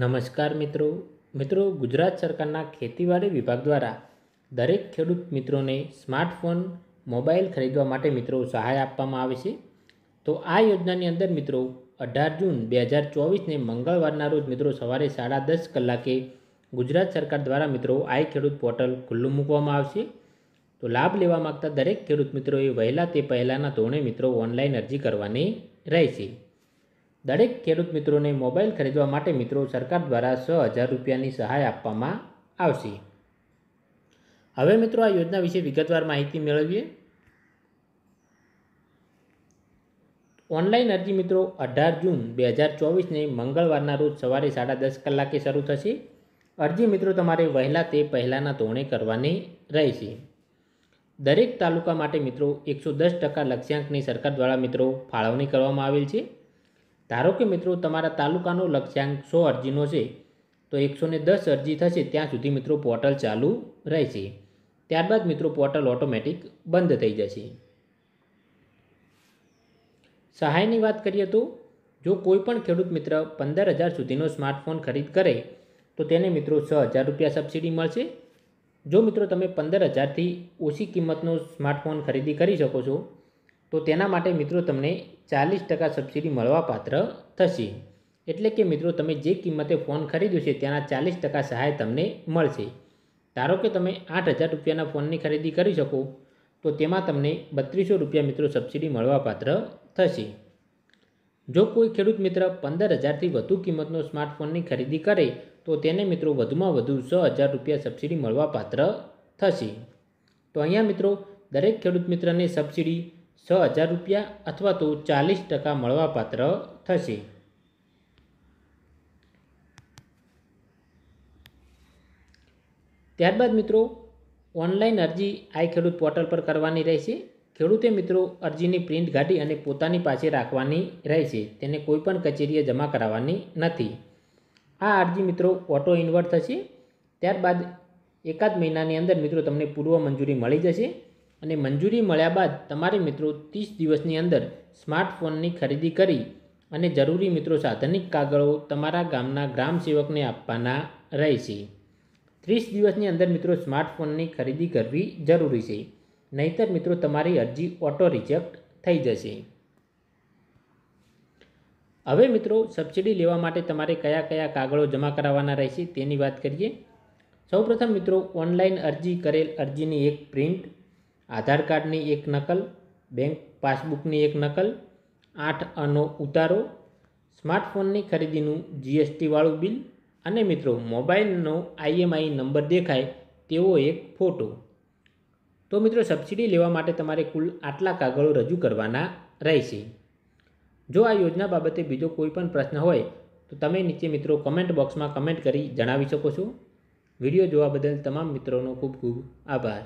નમસ્કાર મિત્રો ગુજરાત સરકારના ખેતીવાડી વિભાગ દ્વારા દરેક ખેડૂત મિત્રોને સ્માર્ટફોન મોબાઈલ ખરીદવા માટે મિત્રો સહાય આપવામાં આવે છે। તો આ યોજનાની અંદર મિત્રો 18 જૂન 2024ને મંગળવારના રોજ મિત્રો સવારે 10:30 કલાકે ગુજરાત સરકાર દ્વારા મિત્રો આઈ ખેડૂત પોર્ટલ ખુલ્લું મૂકવામાં આવશે। તો લાભ લેવા માગતા દરેક ખેડૂત મિત્રોએ વહેલા તે પહેલાંના ધોરણે મિત્રો ઓનલાઈન અરજી કરવાની રહેશે। દરેક ખેડૂત મિત્રોને મોબાઈલ ખરીદવા માટે મિત્રો સરકાર દ્વારા 6,000 રૂપિયાની સહાય આપવામાં આવશે। હવે મિત્રો આ યોજના વિશે વિગતવાર માહિતી મેળવીએ। ઓનલાઈન અરજી મિત્રો 18 જૂન 2024ને મંગળવારના રોજ સવારે 10:30 કલાકે શરૂ થશે। અરજી મિત્રો તમારે વહેલા તે પહેલાંના ધોરણે કરવાની રહેશે। દરેક તાલુકા માટે મિત્રો 110% લક્ષ્યાંકની સરકાર દ્વારા મિત્રો ફાળવણી કરવામાં આવેલ છે। ધારો કે મિત્રો તમારા તાલુકાનો લક્ષ્યાંક 100 અરજીનો છે તો 110 અરજી થશે ત્યાં સુધી મિત્રો પોર્ટલ ચાલુ રહેશે। ત્યારબાદ મિત્રો પોર્ટલ ઓટોમેટિક બંધ થઈ જશે। સહાયની વાત કરીએ તો જો કોઈ પણ ખેડૂત મિત્ર 15,000 સુધીનો સ્માર્ટફોન ખરીદ કરે તો તેને મિત્રો 6,000 રૂપિયા સબસિડી મળશે। જો મિત્રો તમે 15,000થી ઓછી કિંમતનો સ્માર્ટફોન ખરીદી કરી શકો છો તો તેના માટે મિત્રો તમને 40% સબસિડી મળવાપાત્ર થશે। એટલે કે મિત્રો તમે જે કિંમતે ફોન ખરીદ્યો છે તેના 40% સહાય તમને મળશે। ધારો કે તમે 8,000 રૂપિયાના ફોનની ખરીદી કરી શકો તો તેમાં તમને 3200 રૂપિયા મિત્રો સબસિડી મળવાપાત્ર થશે। જો કોઈ ખેડૂત મિત્ર 15,000થી વધુ કિંમતનો સ્માર્ટફોનની ખરીદી કરે તો તેને મિત્રો વધુમાં વધુ 6,000 રૂપિયા સબસિડી મળવાપાત્ર થશે। તો અહીંયા મિત્રો દરેક ખેડૂત મિત્રને સબસિડી 6,000 રૂપિયા અથવા તો 40% મળવાપાત્ર થશે। ત્યારબાદ મિત્રો ઓનલાઈન અરજી આઈ ખેડૂત પોર્ટલ પર કરવાની રહેશે। ખેડૂતે મિત્રો અરજીની પ્રિન્ટ કાઢી અને પોતાની પાસે રાખવાની રહેશે, તેને કોઈપણ કચેરીએ જમા કરાવવાની નથી। આ અરજી મિત્રો ઓટો ઇન્વર્ટ થશે। ત્યારબાદ એકાદ મહિનાની અંદર મિત્રો તમને પૂર્વ મંજૂરી મળી જશે અને મંજૂરી મળ્યા બાદ તમારે મિત્રો 30 દિવસની અંદર સ્માર્ટફોનની ખરીદી કરી અને જરૂરી મિત્રો સાધનિક કાગળો તમારા ગામના ગ્રામ સેવકને આપવાના રહેશે। 30 દિવસની અંદર મિત્રો સ્માર્ટફોનની ખરીદી કરવી જરૂરી છે, નહીંતર મિત્રો તમારી અરજી ઓટો રિજેક્ટ થઈ જશે। હવે મિત્રો સબસિડી લેવા માટે તમારે કયા કયા કાગળો જમા કરાવવાના રહેશે તેની વાત કરીએ। સૌપ્રથમ મિત્રો ઓનલાઈન અરજી કરેલ અરજીની એક પ્રિન્ટ, આધાર કાર્ડની એક નકલ, બેંક પાસબુકની એક નકલ, 8 ઉતારો, સ્માર્ટફોનની ખરીદીનું GST વાળું બિલ અને મિત્રો મોબાઈલનો IMEI નંબર દેખાય તેવો એક ફોટો। તો મિત્રો સબસિડી લેવા માટે તમારે કુલ આટલા કાગળો રજૂ કરવાના રહેશે। જો આ યોજના બાબતે બીજો કોઈ પણ પ્રશ્ન હોય તો તમે નીચે મિત્રો કમેન્ટ બોક્સમાં કમેન્ટ કરી જણાવી શકો છો। વિડીયો જોવા બદલ તમામ મિત્રોનો ખૂબ ખૂબ આભાર।